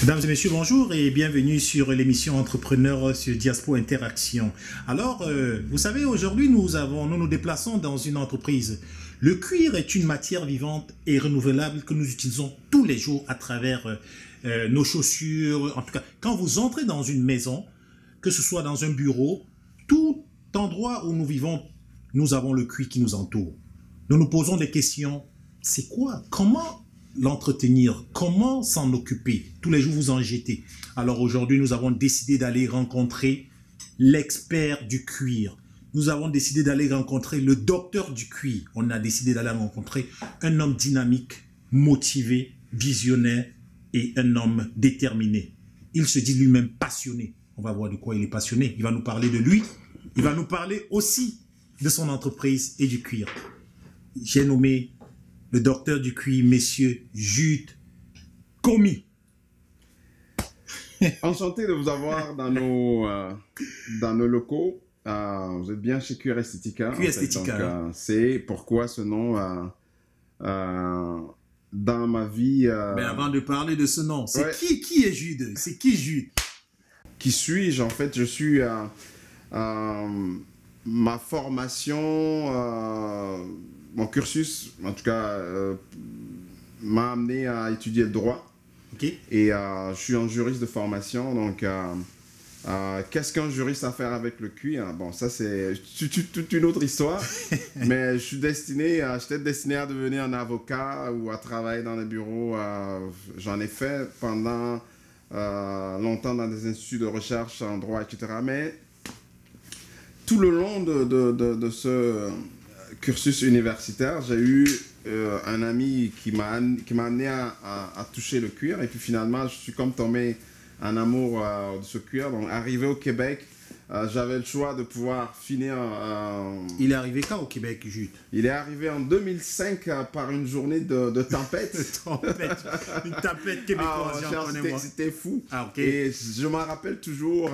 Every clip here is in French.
Mesdames et messieurs, bonjour et bienvenue sur l'émission Entrepreneurs sur Diaspo Interaction. Alors, vous savez, aujourd'hui, nous nous déplaçons dans une entreprise. Le cuir est une matière vivante et renouvelable que nous utilisons tous les jours à travers nos chaussures. En tout cas, quand vous entrez dans une maison, que ce soit dans un bureau, tout endroit où nous vivons, nous avons le cuir qui nous entoure. Nous nous posons des questions. C'est quoi? Comment l'entretenir? Comment s'en occuper? Tous les jours, vous en jetez. Alors aujourd'hui, nous avons décidé d'aller rencontrer l'expert du cuir. Nous avons décidé d'aller rencontrer le docteur du cuir. On a décidé d'aller rencontrer un homme dynamique, motivé, visionnaire et un homme déterminé. Il se dit lui-même passionné. On va voir de quoi il est passionné. Il va nous parler de lui. Il va nous parler aussi de son entreprise et du cuir. J'ai nommé le docteur du cuir, messieurs Jude Komi. Enchanté de vous avoir dans nos locaux. Vous êtes bien chez Cuir Estetica. Cuir Estetica. C'est pourquoi ce nom dans ma vie. Mais avant de parler de ce nom, c'est ouais. qui est Jude? C'est qui Jude? Qui suis-je? En fait, je suis ma formation, mon cursus, en tout cas, m'a amené à étudier le droit. Okay. Et je suis un juriste de formation, donc qu'est-ce qu'un juriste a à faire avec le cuir? Bon, ça c'est toute une autre histoire, mais j'étais destiné à devenir un avocat ou à travailler dans les bureaux. J'en ai fait pendant longtemps dans des instituts de recherche en droit, etc. Mais tout le long de ce cursus universitaire, j'ai eu un ami qui m'a amené à toucher le cuir, et puis finalement je suis comme tombé en amour de ce cuir. Donc arrivé au Québec, j'avais le choix de pouvoir finir. Il est arrivé quand au Québec, Jude? Il est arrivé en 2005 par une journée de tempête. Une tempête québécoise, c'était fou. Ah, ok. Et je m'en rappelle toujours.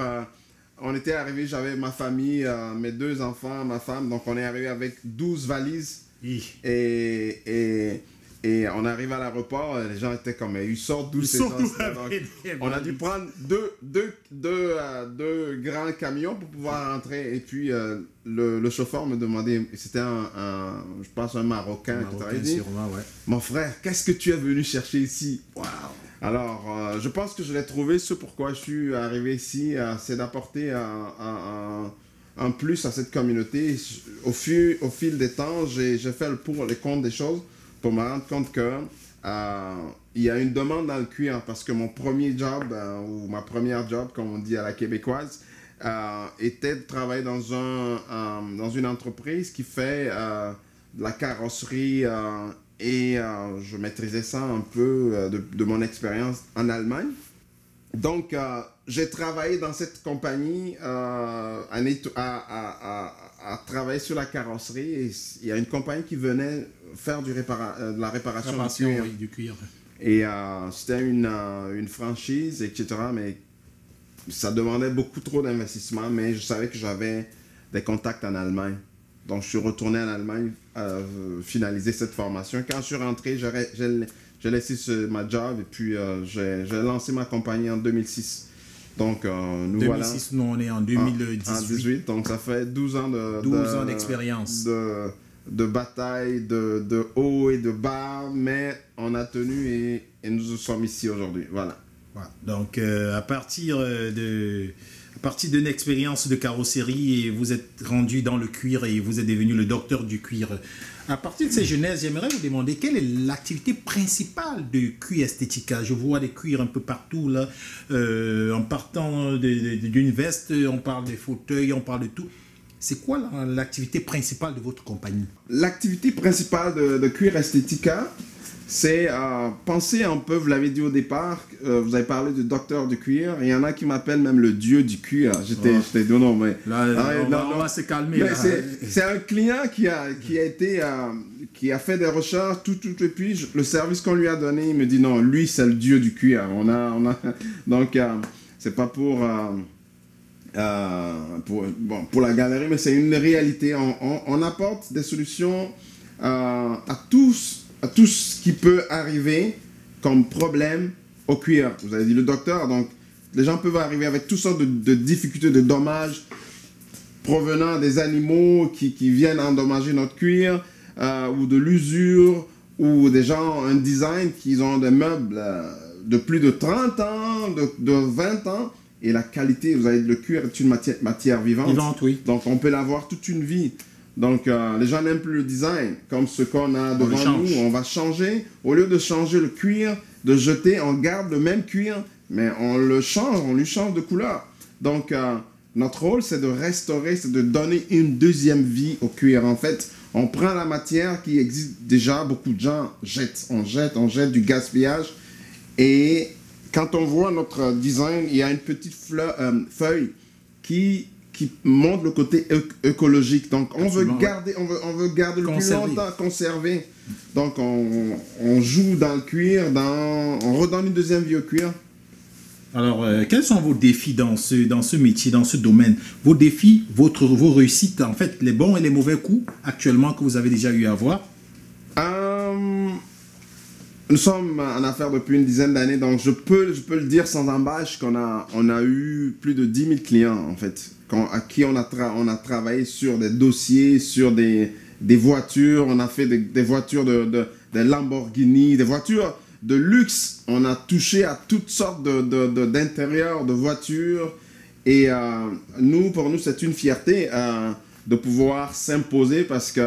On était arrivé, j'avais ma famille, mes 2 enfants, ma femme, donc on est arrivé avec 12 valises. Oui. Et on arrive à l'aéroport, les gens étaient comme, ils sortent d'où ces gens? On a dû prendre deux grands camions pour pouvoir rentrer. Et puis le chauffeur me demandait, c'était je pense un Marocain, il dit, sûrement, ouais. Mon frère, qu'est-ce que tu es venu chercher ici? Wow. Alors, je pense que je l'ai trouvé. Ce pourquoi je suis arrivé ici, c'est d'apporter un plus à cette communauté. Au fil des temps, j'ai fait le pour et le contre des choses pour me rendre compte que il y a une demande dans le cuir, parce que mon premier job, ou ma première job, comme on dit à la québécoise, était de travailler dans une entreprise qui fait de la carrosserie, et je maîtrisais ça un peu de mon expérience en Allemagne. Donc, j'ai travaillé dans cette compagnie à travailler sur la carrosserie. Et il y a une compagnie qui venait faire de la réparation du cuir. Et c'était une franchise, etc. Mais ça demandait beaucoup trop d'investissement. Mais je savais que j'avais des contacts en Allemagne. Donc, je suis retourné en Allemagne finaliser cette formation. Quand je suis rentré, j'ai laissé ma job et puis j'ai lancé ma compagnie en 2006. Donc, nous 2006, nous on est en 2018. En 2018, donc ça fait 12 ans d'expérience. De bataille, de haut et de bas, mais on a tenu et nous sommes ici aujourd'hui. Voilà. Donc, à partir d'une expérience de carrosserie, et vous êtes rendu dans le cuir et vous êtes devenu le docteur du cuir. À partir de ces genèses, j'aimerais vous demander quelle est l'activité principale de Cuir Estetica. Je vois des cuirs un peu partout là. En partant d'une veste, on parle des fauteuils, on parle de tout. C'est quoi l'activité principale de votre compagnie? L'activité principale de Cuir Estetica, c'est penser un peu, vous l'avez dit au départ, vous avez parlé du docteur du cuir, il y en a qui m'appellent même le dieu du cuir. J'étais dit non, mais... On va se calmer. C'est un client qui a fait des recherches, et puis le service qu'on lui a donné, il me dit non, lui c'est le dieu du cuir. Donc, c'est pas pour la galerie, mais c'est une réalité. On apporte des solutions à tout ce qui peut arriver comme problème au cuir. Vous avez dit le docteur, donc les gens peuvent arriver avec toutes sortes de difficultés, de dommages provenant des animaux qui viennent endommager notre cuir, ou de l'usure, ou des gens, un design, qui ont des meubles de plus de 30 ans, de 20 ans, et la qualité, vous avez le cuir est une matière vivante. Vivante, oui. Donc on peut l'avoir toute une vie. Donc les gens n'aiment plus le design, comme ce qu'on a devant nous, on va changer. Au lieu de changer le cuir, de jeter, on garde le même cuir, mais on le change, on lui change de couleur. Donc notre rôle, c'est de restaurer, c'est de donner une deuxième vie au cuir. En fait, on prend la matière qui existe déjà, beaucoup de gens jettent, on jette du gaspillage. Et quand on voit notre design, il y a une petite feuille qui montre le côté écologique. Donc on veut garder, on veut garder le plus longtemps, conserver. Donc on joue dans le cuir, on redonne une deuxième vie au cuir. Alors, quels sont vos défis dans ce métier, dans ce domaine? Vos défis, vos réussites, en fait, les bons et les mauvais coups actuellement que vous avez déjà eu à voir? Nous sommes en affaires depuis une dizaine d'années, donc je peux le dire sans embâche qu'on a eu plus de 10 000 clients, en fait, à qui on a travaillé sur des dossiers, sur des voitures. On a fait des voitures de Lamborghini, des voitures de luxe. On a touché à toutes sortes d'intérieurs, de voitures. Et pour nous, c'est une fierté de pouvoir s'imposer, parce que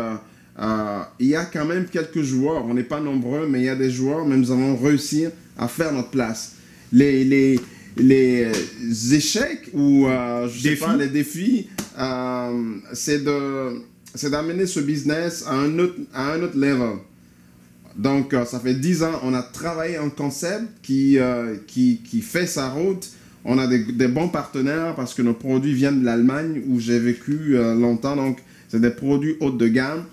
il y a quand même quelques joueurs. On n'est pas nombreux, mais il y a des joueurs, mais nous avons réussi à faire notre place. Les échecs ou je sais pas, les défis, c'est d'amener ce business à un autre level. Donc, ça fait 10 ans, on a travaillé un concept qui fait sa route. On a des bons partenaires, parce que nos produits viennent de l'Allemagne, où j'ai vécu longtemps. Donc, c'est des produits haut de gamme.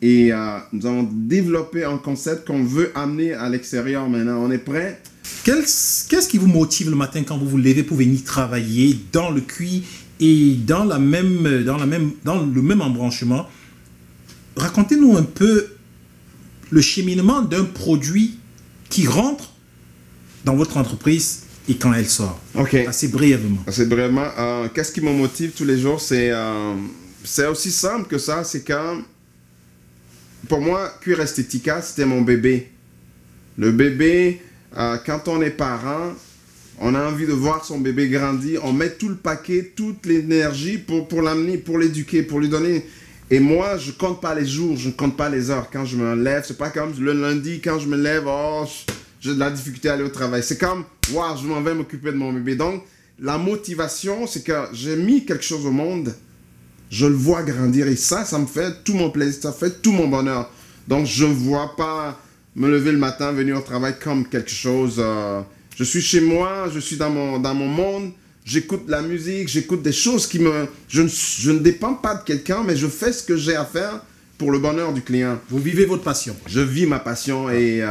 Et nous avons développé un concept qu'on veut amener à l'extérieur maintenant. On est prêt. Qu'est-ce qui vous motive le matin quand vous vous levez pour venir travailler dans le cuir et dans le même embranchement? Racontez-nous un peu le cheminement d'un produit qui rentre dans votre entreprise et quand elle sort. Okay. Assez brièvement. Assez brièvement. Qu'est-ce qui me motive tous les jours? C'est aussi simple que ça. C'est quand, pour moi, Cuir Estetica, c'était mon bébé. Le bébé, quand on est parent, on a envie de voir son bébé grandir. On met tout le paquet, toute l'énergie pour l'amener, pour l'éduquer, pour lui donner. Et moi, je compte pas les jours, je ne compte pas les heures. Quand je me lève, c'est pas comme le lundi, quand je me lève, j'ai de la difficulté à aller au travail. C'est comme, waouh, je m'en vais m'occuper de mon bébé. Donc, la motivation, c'est que j'ai mis quelque chose au monde, je le vois grandir. Et ça me fait tout mon plaisir, ça fait tout mon bonheur. Donc, je ne vois pas me lever le matin, venir au travail comme quelque chose. Je suis chez moi, je suis dans mon monde. J'écoute la musique, j'écoute des choses qui me... Je ne dépends pas de quelqu'un, mais je fais ce que j'ai à faire pour le bonheur du client. Vous vivez votre passion. Je vis ma passion, et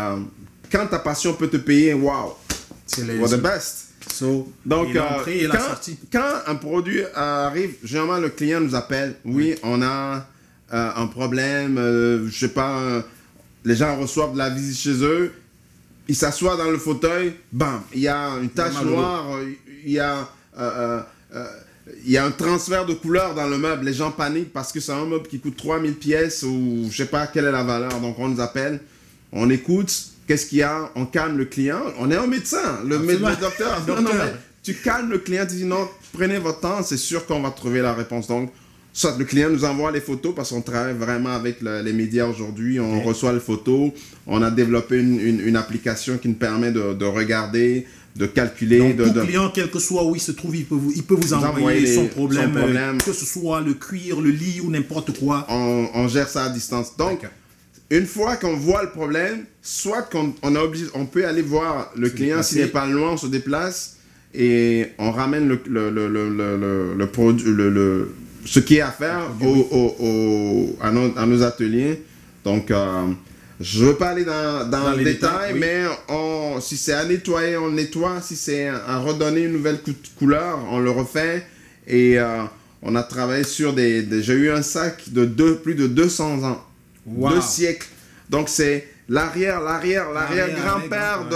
quand ta passion peut te payer, wow, c'est the best. Donc, quand un produit arrive, généralement le client nous appelle. Oui, on a un problème, je sais pas, les gens reçoivent de la visite chez eux, ils s'assoient dans le fauteuil, bam, il y a une tache noire, il y a un transfert de couleur dans le meuble. Les gens paniquent parce que c'est un meuble qui coûte 3000 pièces ou je sais pas quelle est la valeur. Donc on nous appelle, on écoute, qu'est-ce qu'il y a, on calme le client. On est un médecin, le docteur. Non, mais tu calmes le client, tu dis non, prenez votre temps, c'est sûr qu'on va trouver la réponse. Donc, soit le client nous envoie les photos, parce qu'on travaille vraiment avec les médias aujourd'hui, on reçoit les photos, on a développé une application qui nous permet de regarder, de calculer. Donc, tout client, quel que soit où il se trouve, il peut vous envoyer son problème, que ce soit le cuir, le lit ou n'importe quoi. On gère ça à distance. Donc, une fois qu'on voit le problème, soit on peut aller voir le client, s'il n'est pas loin, on se déplace et on ramène le produit, ce qui est à faire à nos ateliers. Donc, je ne veux pas aller dans le détail, oui. Mais si c'est à nettoyer, on nettoie. Si c'est à redonner une nouvelle couleur, on le refait. Et on a travaillé sur j'ai eu un sac de plus de 200 ans. Wow. 2 siècles. Donc, c'est l'arrière-grand-père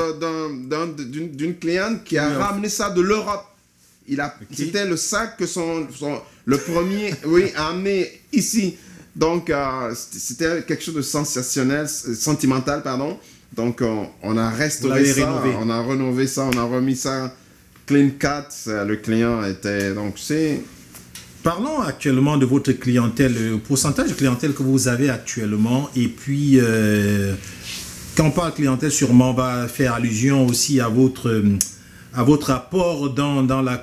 d'une cliente qui a ramené ça de l'Europe. C'était le sac que le premier a amené ici. Donc, c'était quelque chose de sentimental, pardon. Donc, on a restauré ça, on a rénové ça, on a remis ça clean cut. Le client était... Donc, c'est... Parlons actuellement de votre clientèle, le pourcentage de clientèle que vous avez actuellement. Et puis, quand on parle clientèle, sûrement, on va faire allusion aussi à votre apport dans la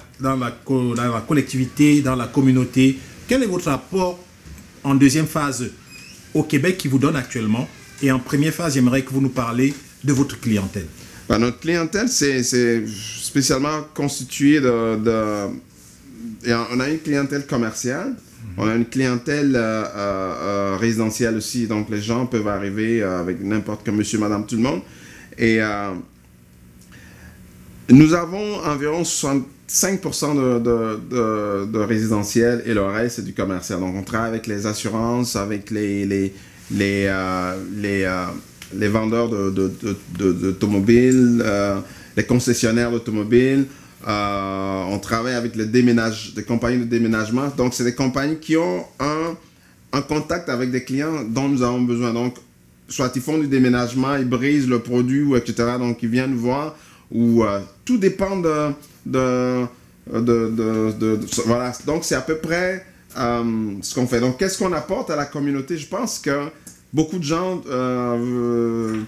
collectivité, dans la communauté. Quel est votre apport en deuxième phase au Québec qui vous donne actuellement? Et en première phase, j'aimerais que vous nous parlez de votre clientèle. Notre clientèle, c'est spécialement constitué on a une clientèle commerciale, on a une clientèle résidentielle aussi. Donc, les gens peuvent arriver avec n'importe quel monsieur, madame, tout le monde. Et nous avons environ 65% de résidentiel et le reste, c'est du commercial. Donc, on travaille avec les assurances, avec les vendeurs d'automobiles, les concessionnaires d'automobiles. On travaille avec des compagnies de déménagement. Donc, c'est des compagnies qui ont un contact avec des clients dont nous avons besoin. Donc, soit ils font du déménagement, ils brisent le produit, etc. Donc, ils viennent nous voir. Tout dépend voilà. Donc, c'est à peu près ce qu'on fait. Donc, qu'est-ce qu'on apporte à la communauté? Je pense que beaucoup de gens,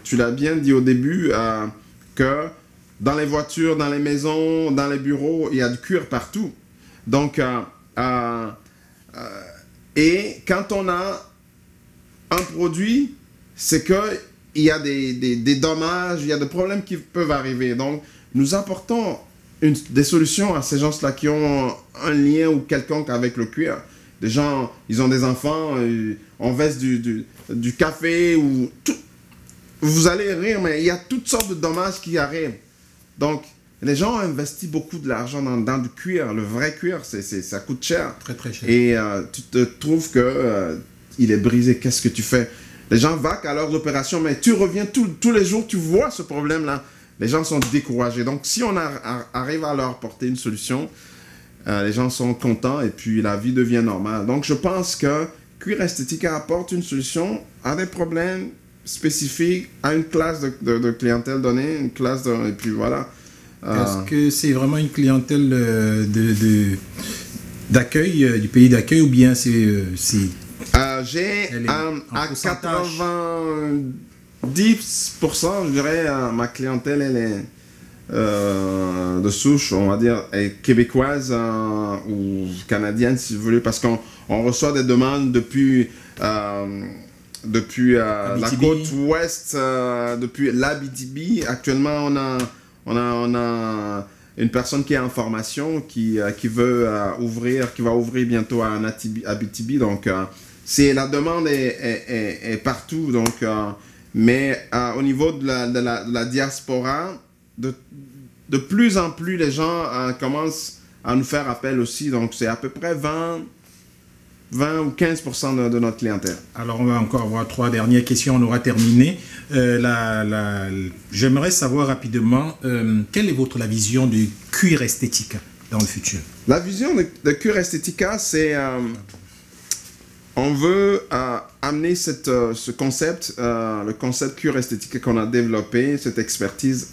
tu l'as bien dit au début, que dans les voitures, dans les maisons, dans les bureaux, il y a du cuir partout. Donc, et quand on a un produit, c'est qu'il y a des dommages, il y a des problèmes qui peuvent arriver. Donc, nous apportons des solutions à ces gens-là qui ont un lien ou quelconque avec le cuir. Des gens, ils ont des enfants, on verse du café ou tout. Vous allez rire, mais il y a toutes sortes de dommages qui arrivent. Donc, les gens ont investi beaucoup de l'argent dans du cuir. Le vrai cuir, ça coûte cher. Très, très cher. Et tu te trouves qu'il est brisé. Qu'est-ce que tu fais? Les gens vaquent à leurs opérations, mais tu reviens tous les jours, tu vois ce problème-là. Les gens sont découragés. Donc, si on arrive à leur apporter une solution, les gens sont contents et puis la vie devient normale. Donc, je pense que Cuir Estetica apporte une solution à des problèmes spécifique à une classe de clientèle donnée, et puis voilà. Est-ce que c'est vraiment une clientèle d'accueil, du pays d'accueil, ou bien c'est j'ai à 90%, je dirais, ma clientèle, elle est de souche, on va dire, est québécoise ou canadienne, si vous voulez, parce qu'on reçoit des demandes depuis la côte ouest, depuis l'Abitibi. Actuellement, on a une personne qui est en formation, qui va ouvrir bientôt à Abitibi. Donc, la demande est partout. Donc, mais au niveau de la diaspora, de plus en plus, les gens commencent à nous faire appel aussi. Donc, c'est à peu près 20 ou 15% de notre clientèle. Alors, on va encore avoir 3 dernières questions, on aura terminé. J'aimerais savoir rapidement, quelle est la vision du Cuir Estetica dans le futur? La vision de Cuir Estetica, c'est... on veut amener ce concept, le concept Cuir Estetica qu'on a développé, cette expertise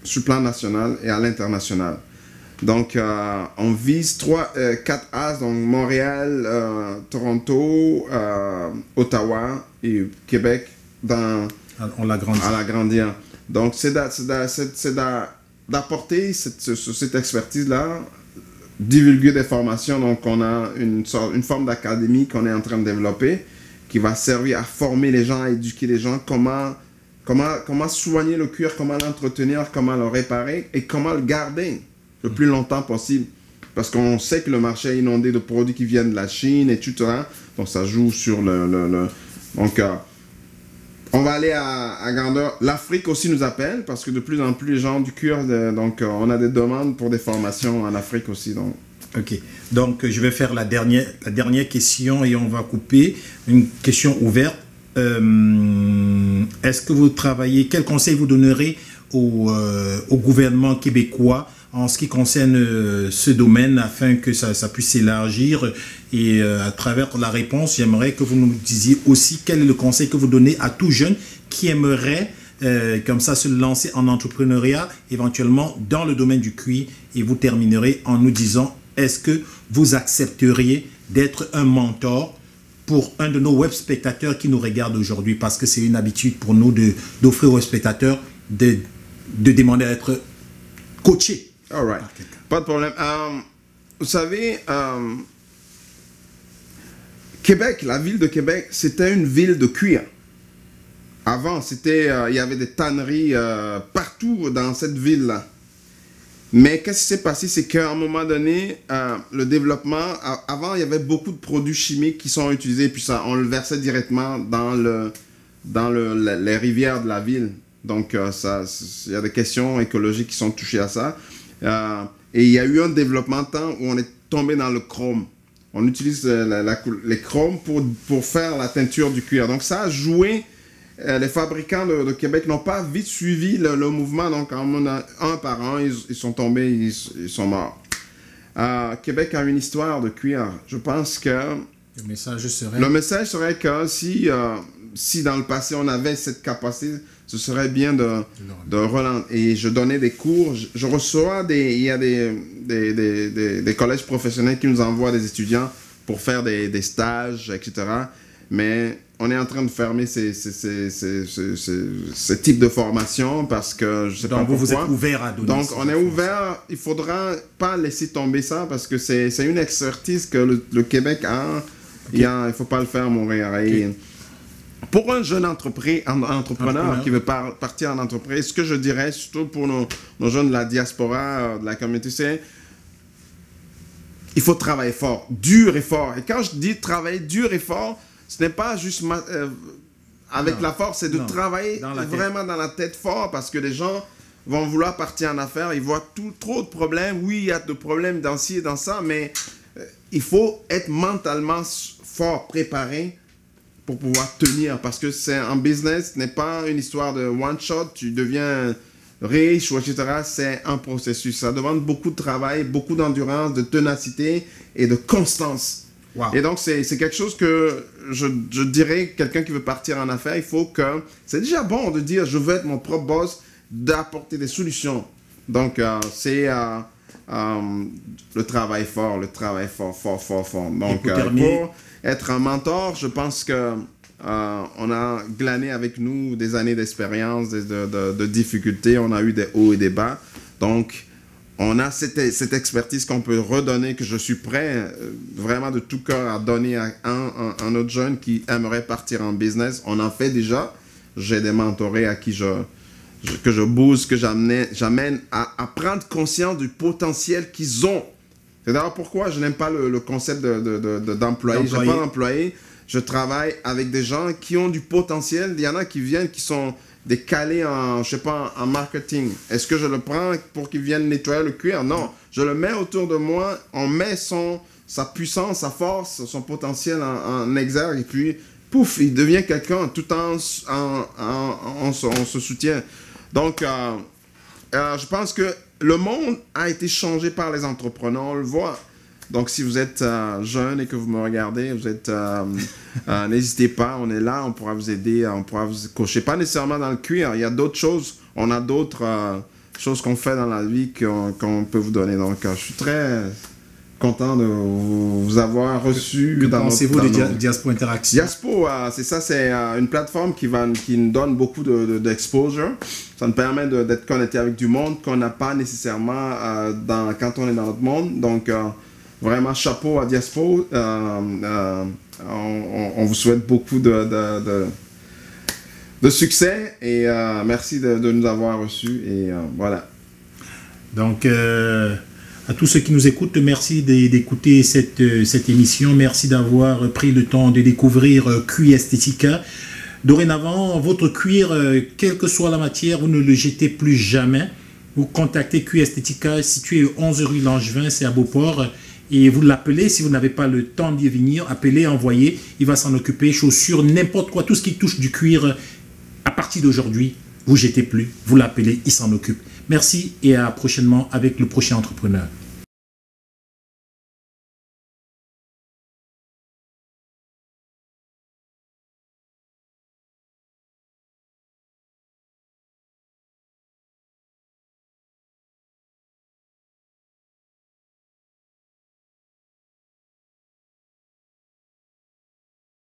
sur le plan national et à l'international. Donc, on vise 4 As, donc Montréal, Toronto, Ottawa et Québec à l'agrandir. Donc, c'est d'apporter cette expertise-là, divulguer des formations. Donc, on a une forme d'académie qu'on est en train de développer qui va servir à former les gens, à éduquer les gens, comment soigner le cuir, comment l'entretenir, comment le réparer et comment le garder le plus longtemps possible. Parce qu'on sait que le marché est inondé de produits qui viennent de la Chine, etc. Donc, ça joue sur Donc, on va aller à grandeur. L'Afrique aussi nous appelle, parce que de plus en plus, les gens du cuir, donc, on a des demandes pour des formations en Afrique aussi. Donc. Ok. Donc, je vais faire la dernière question et on va couper. Une question ouverte. est-ce que vous travaillez, quel conseil vous donnerez au gouvernement québécois en ce qui concerne ce domaine afin que ça puisse s'élargir? Et à travers la réponse, j'aimerais que vous nous disiez aussi quel est le conseil que vous donnez à tout jeune qui aimerait comme ça se lancer en entrepreneuriat, éventuellement dans le domaine du cuir. Et vous terminerez en nous disant, est-ce que vous accepteriez d'être un mentor pour un de nos web spectateurs qui nous regarde aujourd'hui, parce que c'est une habitude pour nous d'offrir aux web spectateurs de demander à être coaché. All right. Pas de problème. Vous savez, Québec, la ville de Québec, c'était une ville de cuir. Avant, il y avait des tanneries partout dans cette ville-là. Mais qu'est-ce qui s'est passé, c'est qu'à un moment donné, le développement, avant, il y avait beaucoup de produits chimiques qui sont utilisés, puis ça, on le versait directement dans les rivières de la ville. Donc, il y a des questions écologiques qui sont touchées à ça. Et il y a eu un développement de temps où on est tombé dans le chrome. On utilise les chromes pour faire la teinture du cuir. Donc, ça a joué. Les fabricants de Québec n'ont pas vite suivi le mouvement. Donc, un par un, ils sont tombés, ils sont morts. Québec a une histoire de cuir. Je pense que le message serait que si dans le passé on avait cette capacité, ce serait bien de relancer. Et je donnais des cours. Je reçois il y a des collèges professionnels qui nous envoient des étudiants pour faire des stages, etc. Mais on est en train de fermer ces types de formations parce que je sais pas pourquoi. Donc vous êtes ouvert à donner. Donc on est ouvert, il faudra pas laisser tomber ça parce que c'est une expertise que le Québec a. Okay. Il faut pas le faire mourir. Okay. Pour un jeune entrepreneur qui veut partir en entreprise, ce que je dirais, surtout pour nos jeunes de la diaspora, de la communauté, c'est il faut travailler fort, dur et fort. Et quand je dis travailler dur et fort, ce n'est pas juste avec la force, c'est de travailler vraiment dans la tête fort parce que les gens vont vouloir partir en affaires, ils voient trop de problèmes. Oui, il y a de problèmes dans ci et dans ça, mais il faut être mentalement fort, préparé pour pouvoir tenir parce que c'est un business, ce n'est pas une histoire de one shot, tu deviens riche ou etc. C'est un processus. Ça demande beaucoup de travail, beaucoup d'endurance, de ténacité et de constance. Wow. Et donc, c'est quelque chose que je dirais, quelqu'un qui veut partir en affaires, il faut que... C'est déjà bon de dire, je veux être mon propre boss, d'apporter des solutions. Donc, c'est le travail fort, fort. Donc, pour être un mentor, je pense que on a glané avec nous des années d'expérience, de difficultés. On a eu des hauts et des bas. Donc, on a cette expertise qu'on peut redonner, que je suis prêt vraiment de tout cœur à donner à un autre jeune qui aimerait partir en business. On en fait déjà. J'ai des mentorés à qui que je booste, que j'amène à prendre conscience du potentiel qu'ils ont. C'est d'ailleurs pourquoi je n'aime pas le concept d'employé. Je n'ai pas d'employé. Je travaille avec des gens qui ont du potentiel. Il y en a qui viennent, qui sont des calés en marketing. Est-ce que je le prends pour qu'ils viennent nettoyer le cuir? Non. Je le mets autour de moi. On met sa puissance, sa force, son potentiel en exergue. Et puis, pouf, il devient quelqu'un tout on se soutient. Donc, je pense que le monde a été changé par les entrepreneurs. On le voit. Donc, si vous êtes jeune et que vous me regardez, n'hésitez pas, on est là, on pourra vous aider, on pourra vous coacher. Pas nécessairement dans le cuir, il y a d'autres choses. On a d'autres choses qu'on fait dans la vie qu'on peut vous donner. Donc, je suis très content de vous avoir reçu. Que pensez-vous de Diaspo Interaction? Diaspo, c'est ça, c'est une plateforme qui nous donne beaucoup d'exposure. Ça nous permet d'être connecté avec du monde qu'on n'a pas nécessairement quand on est dans notre monde. Donc, vraiment, chapeau à Diaspo. On vous souhaite beaucoup de succès et merci de nous avoir reçus. Et voilà. Donc, à tous ceux qui nous écoutent, merci d'écouter cette émission. Merci d'avoir pris le temps de découvrir Cuir Estetica. Dorénavant, votre cuir, quelle que soit la matière, vous ne le jetez plus jamais. Vous contactez Cuir Estetica, situé au 11 rue Langevin, c'est à Beauport. Et vous l'appelez, si vous n'avez pas le temps d'y venir, appelez, envoyez, il va s'en occuper, chaussures, n'importe quoi, tout ce qui touche du cuir, à partir d'aujourd'hui, vous jetez plus, vous l'appelez, il s'en occupe. Merci et à prochainement avec le prochain entrepreneur.